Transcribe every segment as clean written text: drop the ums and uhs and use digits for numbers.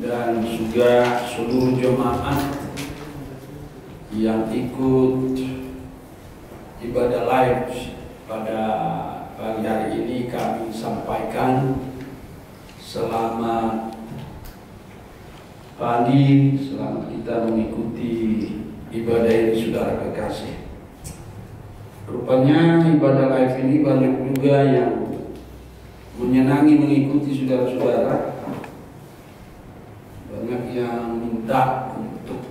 dan juga seluruh jemaat yang ikut ibadah live pada pagi hari ini, kami sampaikan selamat pagi, selamat kita mengikuti ibadah ini, saudara kekasih. Rupanya ibadah live ini banyak juga yang menyenangi mengikuti saudara-saudara. Banyak yang minta untuk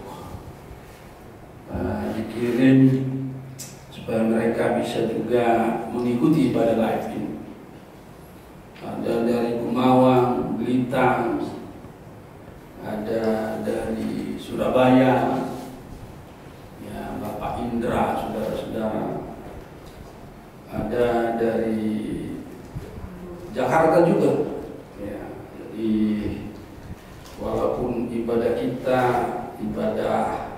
dikirim supaya mereka bisa juga mengikuti ibadah live ini. Ada dari Kumawang, Belitang, ada dari Surabaya, ya Bapak Indra, saudara-saudara. Ada dari Jakarta juga, ya. Jadi walaupun ibadah kita, ibadah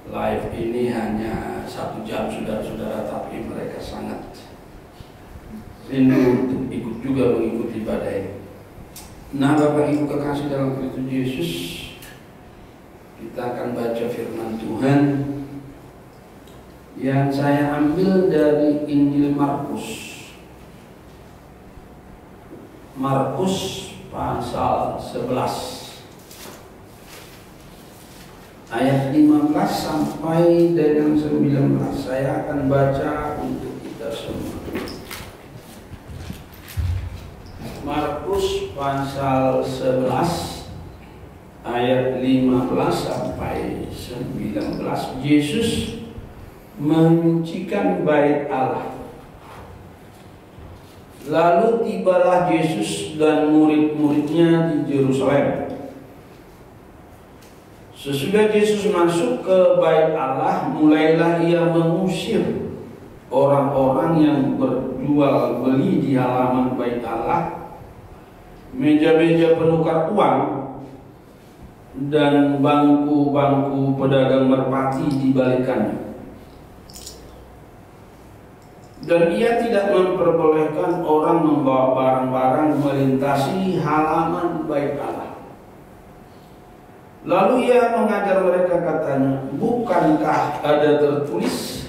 live ini hanya 1 jam, saudara-saudara, tapi mereka sangat rindu untuk ikut juga mengikuti ibadah ini. Nah, Bapak Ibu kekasih dalam Kristus Yesus, kita akan baca firman Tuhan yang saya ambil dari Injil Markus. Markus pasal 11 ayat 15 sampai dengan 19. Saya akan baca untuk kita semua. Markus pasal 11 ayat 15 sampai 19. Yesus menyucikan bait Allah. Lalu tibalah Yesus dan murid-muridnya di Yerusalem. Sesudah Yesus masuk ke bait Allah, mulailah ia mengusir orang-orang yang berjual beli di halaman bait Allah, meja-meja penukar uang, dan bangku-bangku pedagang merpati dibalikannya. Dan ia tidak memperbolehkan orang membawa barang-barang melintasi halaman bait Allah. Lalu ia mengajar mereka, katanya, bukankah ada tertulis,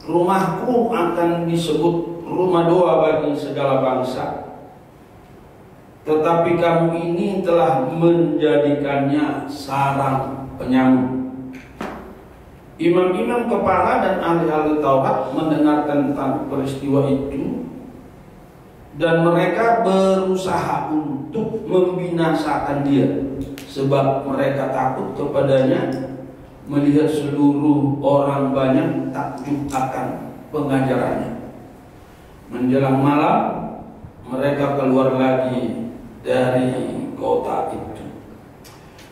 rumahku akan disebut rumah doa bagi segala bangsa, tetapi kamu ini telah menjadikannya sarang penyamuk. Imam-imam kepala dan ahli-ahli Taurat mendengarkan tentang peristiwa itu, dan mereka berusaha untuk membinasakan dia, sebab mereka takut kepadanya, melihat seluruh orang banyak takjub akan pengajarannya. Menjelang malam, mereka keluar lagi dari kota itu.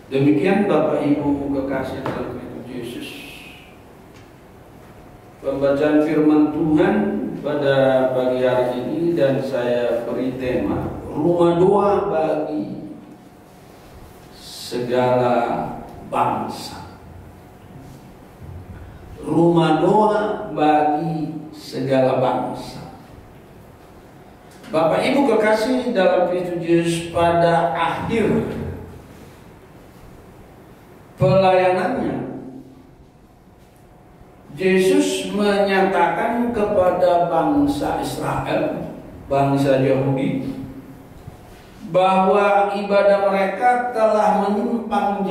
Demikian Bapak Ibu kekasih dalam Kristus Yesus, pembacaan firman Tuhan pada pagi hari ini, dan saya beri tema rumah doa bagi segala bangsa. Rumah doa bagi segala bangsa. Bapak Ibu kekasih dalam Kristus Yesus, pada akhir pelayanannya, Yesus menyatakan kepada bangsa Israel, bangsa Yahudi, bahwa ibadah mereka telah menyimpang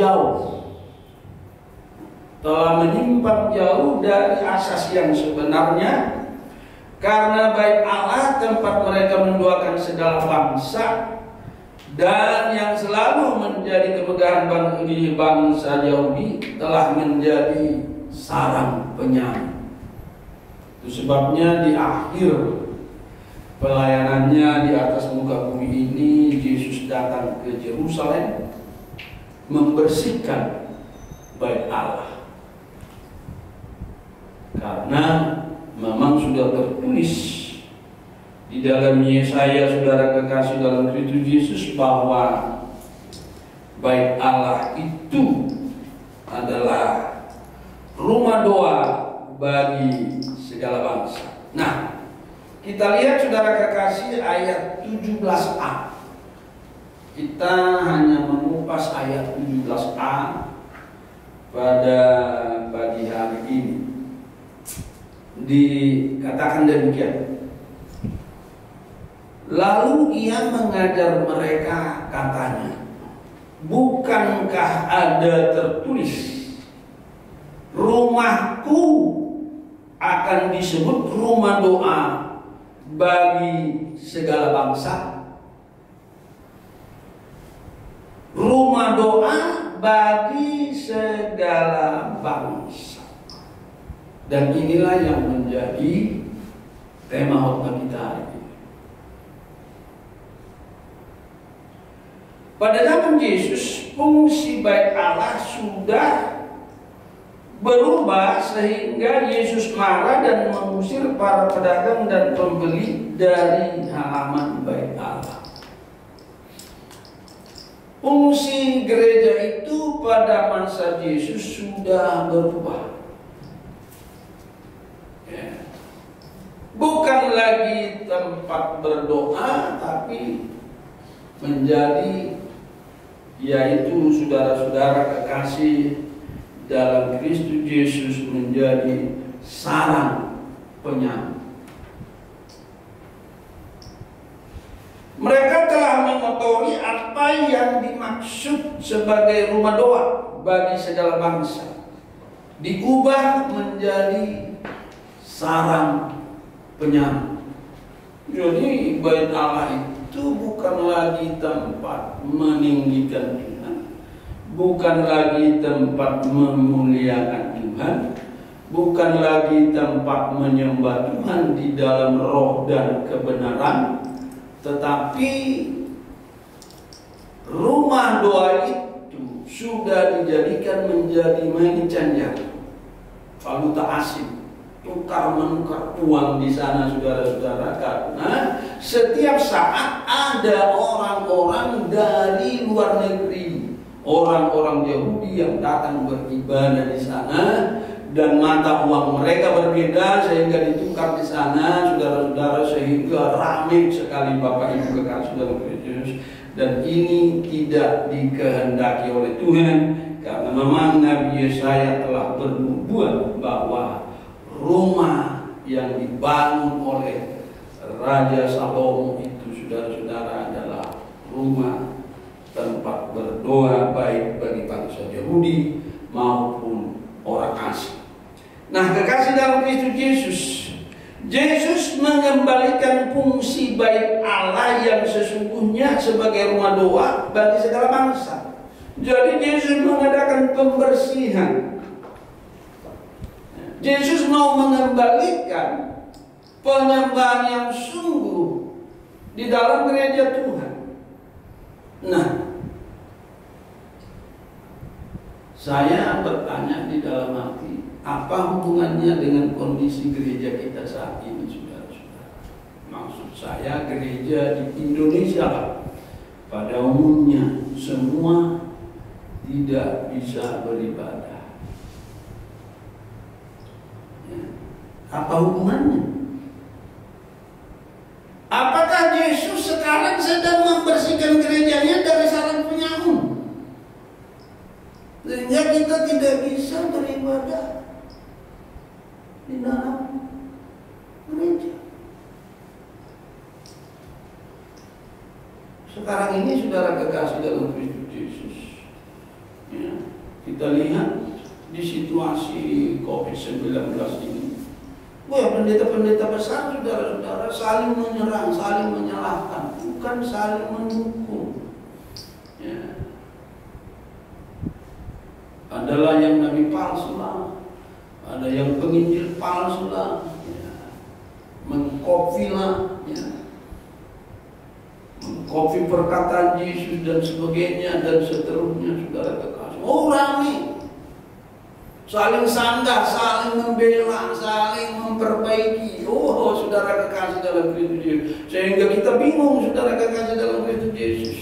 jauh dari asas yang sebenarnya, karena bait Allah tempat mereka mendoakan segala bangsa, dan yang selalu menjadi kemegahan bagi bangsa Yahudi telah menjadi sarang penyamuk. Itu sebabnya di akhir pelayanannya di atas muka bumi ini, Yesus datang ke Yerusalem membersihkan bait Allah. Karena memang sudah tertulis di dalam Yesaya, saudara kekasih dalam Kristus Yesus, bahwa bait Allah itu adalah rumah doa bagi segala bangsa. Nah, kita lihat saudara kekasih ayat 17a Kita hanya mengupas ayat 17a pada pagi hari ini. Dikatakan demikian. Lalu ia mengajar mereka, katanya, bukankah ada tertulis, rumahku akan disebut rumah doa bagi segala bangsa? Rumah doa bagi segala bangsa. Dan inilah yang menjadi tema khotbah kita hari ini. Pada zaman Yesus, fungsi bait Allah sudah berubah sehingga Yesus marah dan mengusir para pedagang dan pembeli dari halaman bait Allah. Fungsi gereja itu pada masa Yesus sudah berubah. Ya. Bukan lagi tempat berdoa, tapi menjadi, yaitu saudara-saudara kekasih dalam Kristus Yesus, menjadi sarang penyanyi. Mereka telah mengotori apa yang dimaksud sebagai rumah doa bagi segala bangsa, diubah menjadi sarang penyanyi. Jadi bait Allah itu bukan lagi tempat meninggikan Tuhan, bukan lagi tempat memuliakan Tuhan, bukan lagi tempat menyembah Tuhan di dalam roh dan kebenaran, tetapi rumah doa itu sudah dijadikan menjadi main canjang, valuta asing, tukar menukar uang di sana, saudara-saudara, karena setiap saat ada orang-orang dari luar negeri, orang-orang Yahudi yang datang beribadah di sana, dan mata uang mereka berbeda sehingga ditukar di sana, saudara-saudara, sehingga ramai sekali Bapak Ibu kekasih dalam Kristus. Dan ini tidak dikehendaki oleh Tuhan, karena memang Nabi Yesaya telah bernubuat bahwa rumah yang dibangun oleh Raja Salomo itu, saudara-saudara, adalah rumah tempat berdoa baik bagi bangsa Yahudi maupun orang asing. Nah, kekasih dalam Kristus Yesus, Yesus mengembalikan fungsi bait Allah yang sesungguhnya sebagai rumah doa bagi segala bangsa. Jadi Yesus mengadakan pembersihan. Yesus mau mengembalikan penyembahan yang sungguh di dalam gereja Tuhan. Nah, saya bertanya di dalam hati, apa hubungannya dengan kondisi gereja kita saat ini, saudara-saudara? Maksud saya gereja di Indonesia pada umumnya semua tidak bisa beribadah. Ya. Apa hubungannya? Apakah Yesus sekarang sedang membersihkan gerejanya dari sarang penyamun, sehingga kita tidak bisa beribadah di dalam gereja? Sekarang ini, saudara kekasih dalam Kristus Yesus, ya, kita lihat di situasi COVID-19 ini, pendeta-pendeta besar, saudara-saudara, saling menyerang, saling menyalahkan, bukan saling mendukung. Ya. Adalah yang nabi palsu lah, ada yang penginjil palsu lah, ya, mengkopi lah, ya, mengkopi perkataan Yesus dan sebagainya dan seterusnya, saudara kekasih. Oh, rame, saling sanggah, saling membela, saling memperbaiki. Oh, saudara kekasih dalam Kristus Yesus, sehingga kita bingung, saudara kekasih dalam Kristus Yesus.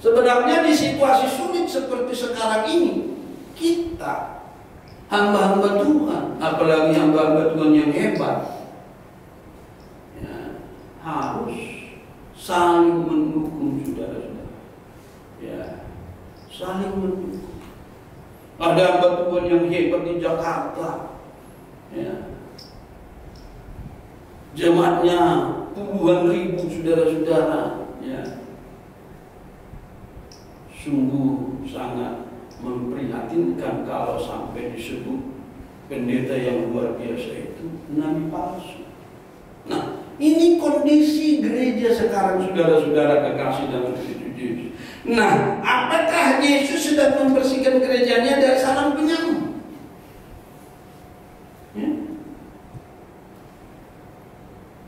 Sebenarnya di situasi sulit seperti sekarang ini, kita hamba-hamba Tuhan, apalagi hamba-hamba Tuhan yang hebat, ya, harus saling mendukung, saudara-saudara. Ya, saling mendukung. Ada hamba Tuhan yang hebat di Jakarta, ya. Jemaatnya puluhan ribu saudara-saudara, ya. Sungguh sangat memprihatinkan kalau sampai disebut pendeta yang luar biasa itu nabi palsu. Nah, ini kondisi gereja sekarang, saudara-saudara kekasih dalam Kristus Yesus. Nah, apakah Yesus sedang membersihkan gerejanya dari sarang penyakit? Ya?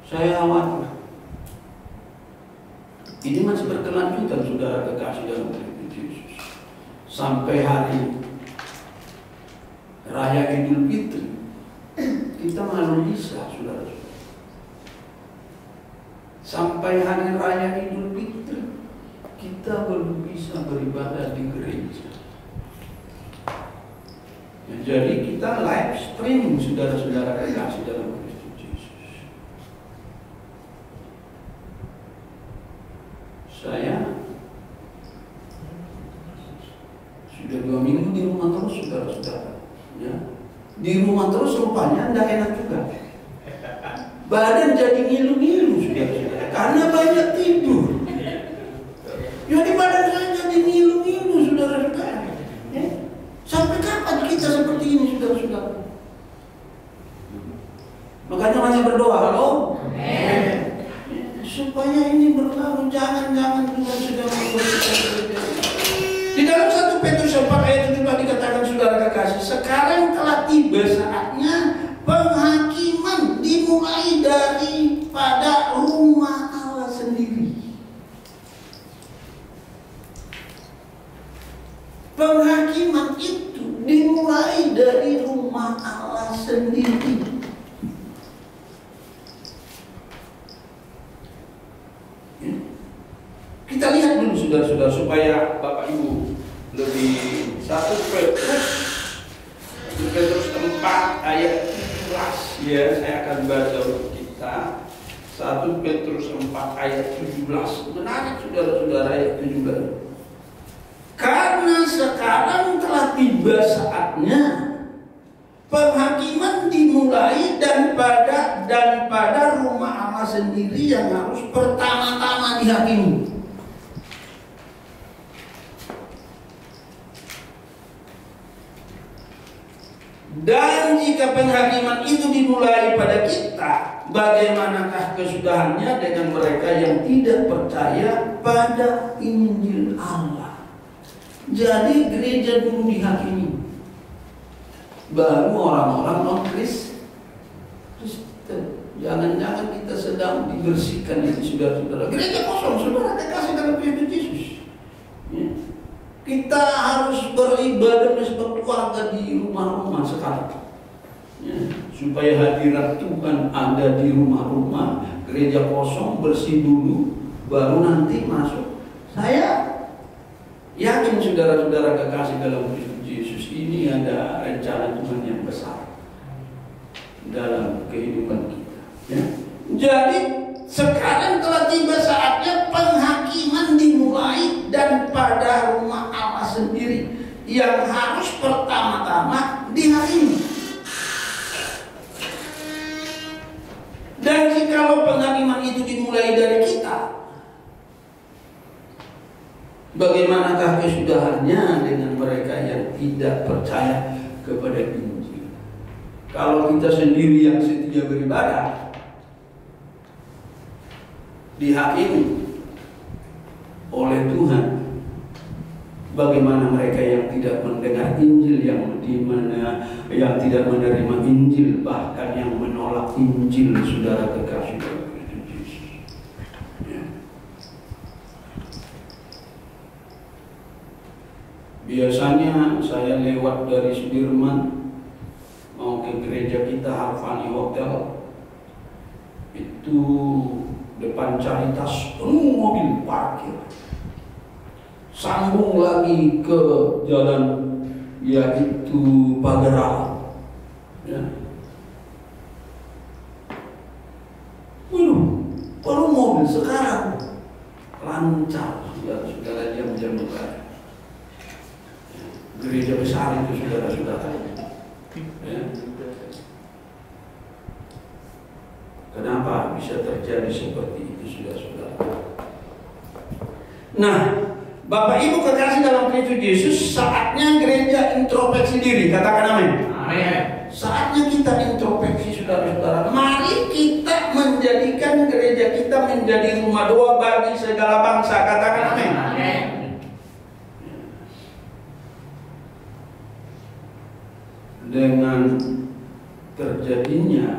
Saya khawatir ini masih berkelanjutan, saudara kekasih dalam Kristus Yesus, sampai hari Raya Idul Fitri. Kita malu bisa, saudara-saudara. Sampai hari Raya Idul Fitri kita belum bisa beribadah di gereja. Ya, jadi kita live streaming, saudara-saudara kekasih dalam Kristus Yesus. Saya sudah 2 minggu di rumah terus, saudara-saudara. Ya, di rumah terus rupanya tidak enak juga. Badan jadi ngilu-ngilu, saudara-saudara, karena banyak tidur. Jadi badan saya jadi ngilu-ngilu, saudara-saudara. Ya? Sampai kapan kita seperti ini, saudara-saudara? Makanya banyak berdoa, halo? Amen. Supaya ini berlalu, jangan Tuhan sudah membersihkan. Di dalam 1 Petrus 4 ayat 17 dikatakan, saudara kekasih, sekarang telah tiba saatnya penghakiman dimulai daripada rumah Allah sendiri. Penghakiman itu dimulai dari rumah Allah sendiri. Ya. Kita lihat dulu, saudara-saudara, supaya Bapak Ibu lebih. 1 Petrus 4 ayat 17, ya, saya akan baca untuk kita. 1 Petrus 4 ayat 17. Menarik, saudara-saudara, ayat 17. Karena sekarang telah tiba saatnya penghakiman dimulai daripada rumah Allah sendiri yang harus pertama-tama dihakimi. Dan jika penghakiman itu dimulai pada kita, bagaimanakah kesudahannya dengan mereka yang tidak percaya pada Injil Allah? Jadi gereja dulu dihakimi, baru orang-orang non-Kristen. Jangan-jangan kita sedang dibersihkan itu, saudara-saudara. Gereja kosong, saudara kekasih dalam Kristus Yesus. Ya. Kita harus beribadah berkeluarga di rumah-rumah sekarang, ya, supaya hadirat Tuhan ada di rumah-rumah. Gereja kosong, bersih dulu, baru nanti masuk. Saya yakin, saudara-saudara kekasih dalam Kristus Yesus, ini ada rencana Tuhan yang besar dalam kehidupan kita. Ya. Jadi sekarang telah tiba saatnya penghakiman dimulai daripada rumah Allah sendiri yang harus pertama-tama dihakimi. Dan jikalau penghakiman itu dimulai dari kita, bagaimanakah kesudahannya dengan mereka yang tidak percaya kepada Injil? Kalau kita sendiri yang setia beribadah dihakimi oleh Tuhan, bagaimana mereka yang tidak mendengar Injil, yang tidak menerima Injil, bahkan yang menolak Injil, saudara kekasih dalam Kristus Yesus. Ya. Biasanya saya lewat dari Sudirman mau ke gereja kita Harvani Hotel, itu depan Caritas penuh mobil parkir. Sambung lagi ke jalan yaitu Pagarala. Ya. Penuh mobil sekarang lancar, saudara-saudara, jam-jam lebaran. gereja besar itu saudara-saudara. Ya. Kenapa bisa terjadi seperti itu saudara-saudara? Nah, Bapak Ibu kekasih dalam Kristus Yesus, saatnya gereja introspeksi diri. Katakan amin. Amin. Saatnya kita introspeksi saudara-saudara. Mari kita menjadikan gereja kita menjadi rumah doa bagi segala bangsa. Katakan amin. Amin. Dengan terjadinya